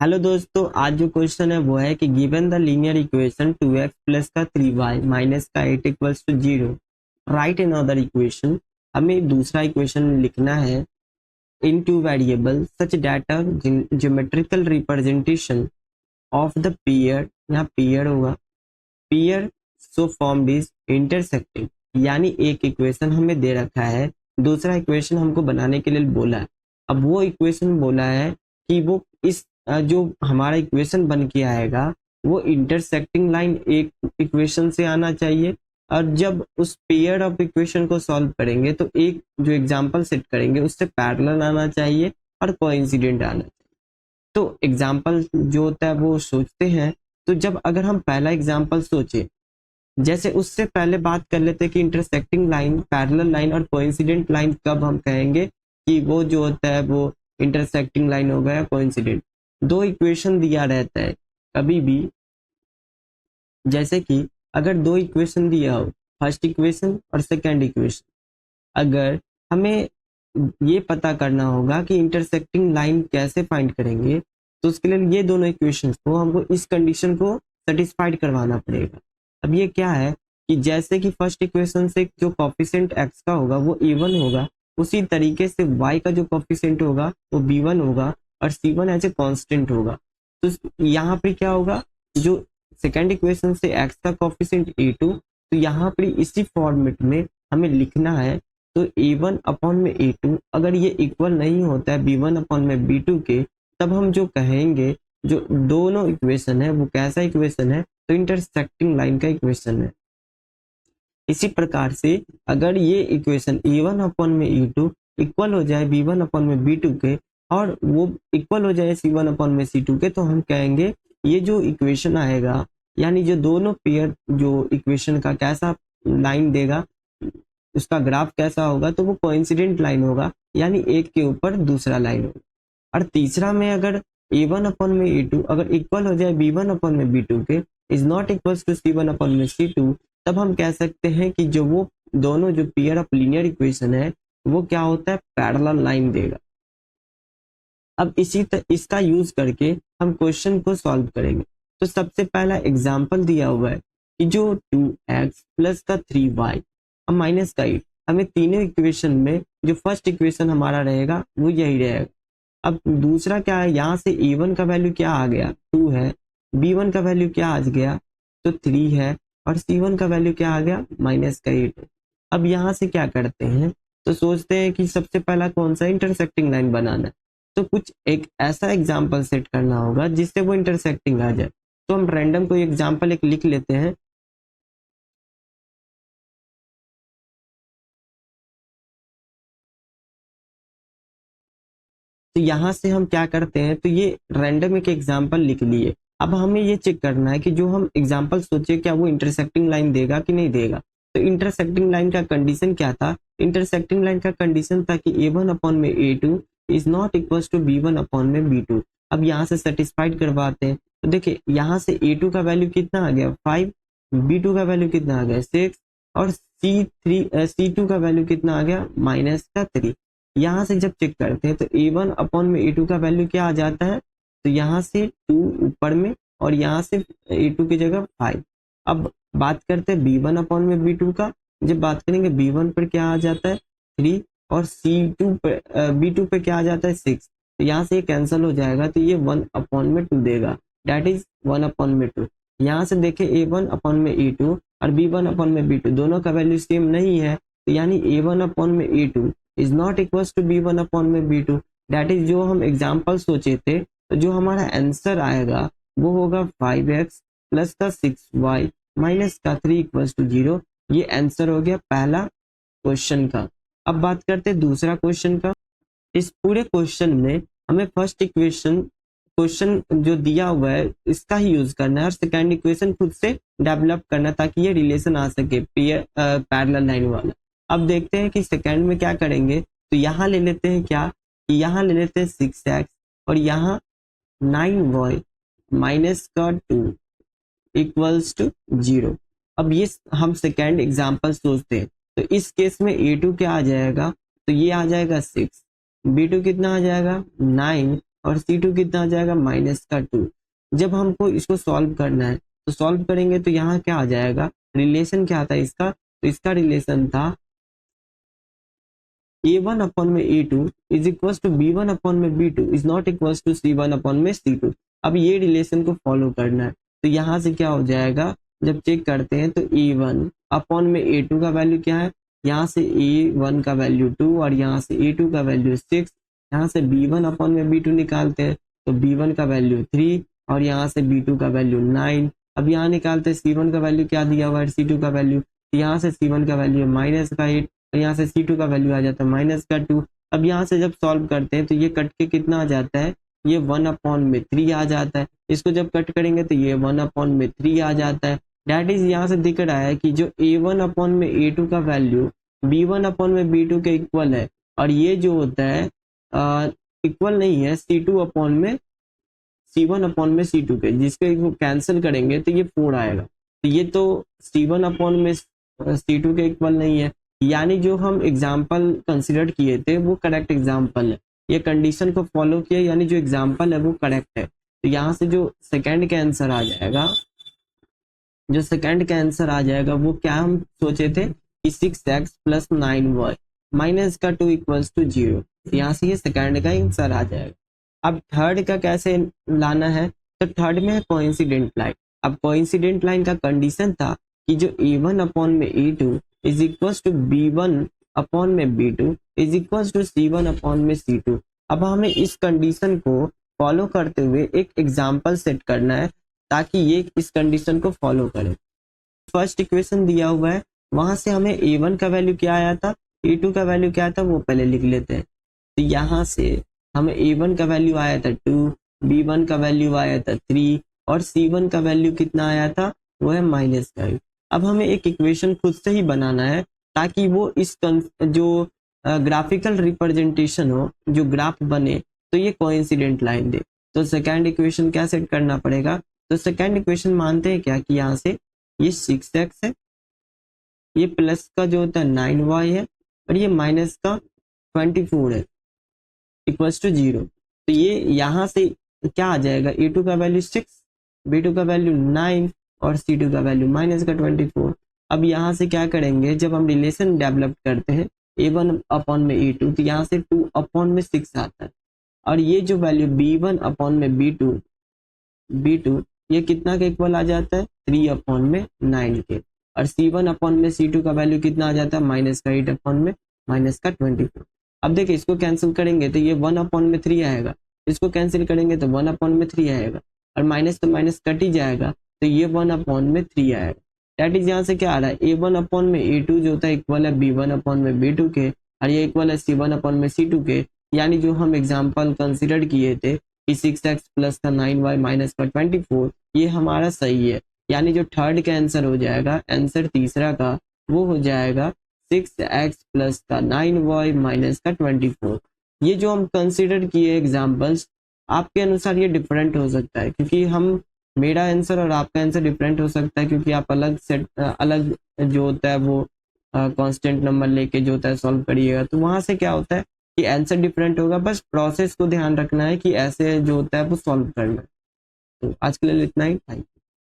Hello दोस्तों, आज जो क्वेश्चन है वो है कि given the linear equation 2x plus का 3y माइनस का 8 equals to 0, right in other equation. हमें दूसरा इक्वेशन लिखना है in two variable such data geometrical representation of the period, यहाँ पीरियड होगा, period so formed is intersecting. यानी एक इक्वेशन हमें दे रखा है, दूसरा इक्वेशन हमको बनाने के लिए बोला है। अब वो इक्वेशन बोला है कि वो इस जो हमारा इक्वेशन बन के आएगा वो इंटरसेक्टिंग लाइन एक इक्वेशन से आना चाहिए, और जब उस पेयर ऑफ इक्वेशन को सॉल्व करेंगे तो एक जो एग्जांपल सेट करेंगे उससे पैरेलल आना चाहिए और कोइंसिडेंट आना चाहिए। तो एग्जांपल जो होता है वो सोचते हैं। तो जब अगर हम पहला एग्जांपल सोचे, जैसे उससे पहले बात कर लेते हैं कि इंटरसेक्टिंग लाइन, पैरेलल लाइन और कोइंसिडेंट लाइन कब हम कहेंगे कि वो जो होता है वो इंटरसेक्टिंग लाइन होगा या कोइंसिडेंट। दो इक्वेशन दिया रहता है कभी भी, जैसे कि अगर दो इक्वेशन दिया हो, फर्स्ट इक्वेशन और सेकंड इक्वेशन, अगर हमें ये पता करना होगा कि इंटरसेक्टिंग लाइन कैसे फाइंड करेंगे, तो उसके लिए ये दोनों इक्वेशंस को हमको इस कंडीशन को सेटिस्फाइड करवाना पड़ेगा। अब ये क्या है कि जैसे कि फर्स्ट इक्वेशन से जो कोफिशिएंट x का होगा वो a1 होगा, उसी तरीके से y का जो कोफिशिएंट होगा वो b1 होगा और c1 एज ए कांस्टेंट होगा। तो यहाँ पर क्या होगा, जो सेकेंड इक्वेशन से x का कोफिशिएंट a2, तो यहाँ पर इसी फॉर्मेट में हमें लिखना है। तो a1 अपॉन में a2 अगर ये इक्वल नहीं होता है b1 अपॉन में b2 के, तब हम जो कहेंगे जो दोनों इक्वेशन है वो कैसा इक्वेशन है, तो इंटरसेक्टिंग लाइन का इक्वेशन है। इसी प्रकार से अगर ये इक्वेशन a1 अपॉन में a2 इक्वल हो जाए b1 अपॉन में b2 के, और वो इक्वल हो जाए c1 अपॉन में c2 के, तो हम कहेंगे ये जो इक्वेशन आएगा, यानी जो दोनों पेयर जो इक्वेशन का कैसा लाइन देगा, उसका ग्राफ कैसा होगा, तो वो कोइंसिडेंट लाइन होगा, यानी एक के ऊपर दूसरा लाइन होगा। और तीसरा में अगर a1 अपॉन में a2 अगर इक्वल हो जाए b1 अपॉन में b2 के, is not equals to c1 upon में c2, तब हम कह सकते हैं कि जो वो दोनों जो पेयर ऑफ लीनियर इक्वेशन है वो क्या होता है, पैरेलल लाइन देगा। अब इसका यूज करके हम क्वेश्चन को सॉल्व करेंगे। तो सबसे पहला एग्जांपल दिया हुआ है कि जो 2x प्लस का 3y और माइनस का 8, हमें तीनों इक्वेशन में जो फर्स्ट इक्वेशन हमारा रहेगा वो यही रहेगा। अब दूसरा क्या है, यहाँ से a1 का वैल्यू क्या आ गया, 2 है, b1 का वैल्यू क्या आ गया, तो 3 है, और c1 का वैल्यू क्या आ गया, माइनस का 8 है। अब यहाँ से क्या करते हैं, तो सोचते हैं कि सबसे पहला कौन सा इंटरसेक्टिंग लाइन बनाना है, तो कुछ एक ऐसा एग्जाम्पल सेट करना होगा जिससे वो इंटरसेक्टिंग आ जाए। तो हम रैंडम कोई एग्जाम्पल एक लिख लेते हैं। तो यहाँ से हम क्या करते हैं, तो ये रैंडम एक एग्जाम्पल लिख लिए। अब हमें ये चेक करना है कि जो हम एग्जाम्पल सोचे क्या वो इंटरसेक्टिंग लाइन देगा कि नहीं देगा। तो इंटरसेक्टिंग लाइन का कंडीशन क्या था, इंटरसेक्टिंग लाइन का कंडीशन था कि a1 अपॉन में a2 is not equal to b1 upon में b2। अब यहाँ से सेटिस्फाइड करवाते हैं। तो देखिए यहाँ से a2 का वैल्यू कितना आ गया, 5, b2 का वैल्यू कितना आ गया, 6, और c2 का वैल्यू कितना आ गया, माइनस का 3। यहाँ से जब चेक करते हैं तो a1 अपॉन में a2 का वैल्यू क्या आ जाता है, तो यहाँ से 2 ऊपर में और यहाँ से a2 की जगह 5। अब बात करते हैं b1 अपॉन में b2 का। जब बात करेंगे b1 पर क्या आ जाता है 3, और c2 पे b2 पे क्या आ जाता है 6। तो यहाँ से ये कैंसिल हो जाएगा, तो ये 1 अपॉन में 2 देगा, डेट इज 1 अपॉन में 2। यहाँ से देखे a1 अपॉन में a2 और b1 अपॉन में b2 दोनों का वैल्यू सेम नहीं है, तो यानी a1 अपॉन में a2 is not equal to b1 upon में b2। डेट इज जो हम एग्जाम्पल सोचे थे, तो जो हमारा आंसर आएगा वो होगा 5x प्लस का 6y माइनस का 3 इक्वल्स टू 0। ये आंसर हो गया पहला क्वेश्चन का। अब बात करते हैं दूसरा क्वेश्चन का। इस पूरे क्वेश्चन में हमें फर्स्ट इक्वेशन क्वेश्चन जो दिया हुआ है इसका ही यूज करना है, और सेकेंड इक्वेशन खुद से डेवलप करना है ताकि ये रिलेशन आ सके पैरेलल लाइन वाला। अब देखते हैं कि सेकेंड में क्या करेंगे। तो यहाँ ले लेते हैं क्या, कि यहाँ ले लेते हैं 6x और यहाँ 9y माइनस का 2 इक्वल्स टू 0। अब ये हम सेकेंड एग्जाम्पल सोचते हैं। तो इस केस में a2 क्या आ जाएगा, तो ये आ जाएगा 6, b2 कितना आ जाएगा 9, और C2 कितना आ जाएगा -2। जब हमको इसको सॉल्व करना है तो सॉल्व करेंगे तो यहाँ क्या आ जाएगा, रिलेशन क्या था इसका, तो इसका रिलेशन था A1 अपॉन में A2 is equal to B1 upon में B2 is not equal to C1 upon में C2। अब ये रिलेशन को फॉलो करना है तो यहाँ से क्या हो जाएगा, जब चेक करते हैं तो A1 अपॉन में A2 का वैल्यू क्या है, यहाँ से A1 का वैल्यू 2 और यहाँ से A2 का वैल्यू 6, यहाँ से B1 अपॉन में B2 निकालते हैं तो B1 का वैल्यू 3 और यहाँ से B2 का वैल्यू 9। अब यहाँ निकालते हैं C1 का वैल्यू क्या दिया हुआ है, C2 का वैल्यू, तो यहाँ से C1 का वैल्यू -8 और यहाँ से C2 का वैल्यू आ जाता है -2। अब यहाँ से जब सॉल्व करते हैं तो ये कट के कितना आ जाता है, ये 1/3 आ जाता है। इसको जब कट करेंगे तो ये 1/3 आ जाता है। डैट इज यहाँ से दिख रहा है कि जो A1 अपॉन में A2 का वैल्यू B1 अपॉन में B2 के इक्वल है और ये जो होता है इक्वल नहीं है C2 अपॉन में C1 अपॉन में C2 के, जिसके कैंसिल करेंगे तो ये 4 आएगा। तो ये तो C1 अपॉन में C2 के इक्वल नहीं है, यानी जो हम एग्जाम्पल कंसिडर किए थे वो करेक्ट एग्जाम्पल है। ये कंडीशन को फॉलो किया यानी जो एग्जाम्पल है वो करेक्ट है। तो यहाँ से जो सेकंड का आंसर आ जाएगा, जो सेकंड का आंसर आ जाएगा वो क्या हम सोचे थे कि 6x + 9y माइनस का 2 = 0। यहाँ से ये सेकंड का आंसर आ जाएगा। अब थर्ड का कैसे लाना है, तो थर्ड में है कोइंसिडेंट लाइन। अब कोइंसिडेंट लाइन का कंडीशन था कि जो A1 अपॉन में A2 is equal to B1 upon में B2 is equal to C1 upon में C2। अब हमें इस कंडीशन को फॉलो करते हुए एक एग्जाम्पल सेट करना है ताकि ये इस कंडीशन को फॉलो करे। फर्स्ट इक्वेशन दिया हुआ है, वहां से हमें A1 का वैल्यू क्या आया था, A2 का वैल्यू क्या था वो पहले लिख लेते हैं। तो यहाँ से हमें A1 का वैल्यू आया था 2, B1 का वैल्यू आया था 3 और C1 का वैल्यू कितना आया था, वो है -5। अब हमें एक इक्वेशन खुद से ही बनाना है ताकि वो इस जो ग्राफिकल रिप्रेजेंटेशन हो, जो ग्राफ बने तो ये कोइंसिडेंट लाइन दे। तो सेकंड इक्वेशन क्या सेट करना पड़ेगा, तो सेकंड इक्वेशन मानते हैं क्या कि यहाँ से ये 6x है, ये प्लस का जो होता है 9y है और ये माइनस का 24 है इक्वल्स टू 0। तो ये यहाँ से क्या आ जाएगा, A2 का वैल्यू 6, B2 का वैल्यू 9 और C2 का वैल्यू -24। अब यहाँ से क्या करेंगे, जब हम रिलेशन डेवलप करते हैं A1 अपॉन में A2 तो यहाँ से 2 अपॉन में 6 आता है और ये जो वैल्यू B1 अपॉन में B2 ये कितना के इक्वल आ जाता है, 3 अपॉन में 9 के। और C1 अपॉन में C2 का वैल्यू कितना आ जाता है, -8 अपॉन में -24। अब देखिए इसको कैंसिल करेंगे तो ये 1 अपॉन में 3 आएगा, इसको कैंसिल करेंगे तो 1 अपॉन में 3 आएगा और माइनस तो माइनस कट ही जाएगा तो ये 1 अपॉन में 3 आएगा। दैट इज यहाँ से क्या आ रहा है, A1 अपॉन में A2 जो होता है इक्वल है B1 अपॉन में B2 के और ये इक्वल है C1 अपॉन में C2 के। यानी जो हम एग्जाम्पल कंसिडर किए थे कि 6x प्लस का 9y माइनस का 24, ये हमारा सही है। यानी जो थर्ड का आंसर हो जाएगा, आंसर तीसरा का वो हो जाएगा 6x प्लस का 9y माइनस का 24। ये जो हम कंसिडर किए एग्जाम्पल्स, आपके अनुसार ये डिफरेंट हो सकता है क्योंकि हम मेरा आंसर और आपका आंसर डिफरेंट हो सकता है क्योंकि आप अलग जो होता है वो कांस्टेंट नंबर लेके जो होता है सॉल्व करिएगा तो वहां से क्या होता है कि आंसर डिफरेंट होगा। बस प्रोसेस को ध्यान रखना है कि ऐसे जो होता है वो सॉल्व करना है। तो आज के लिए इतना ही।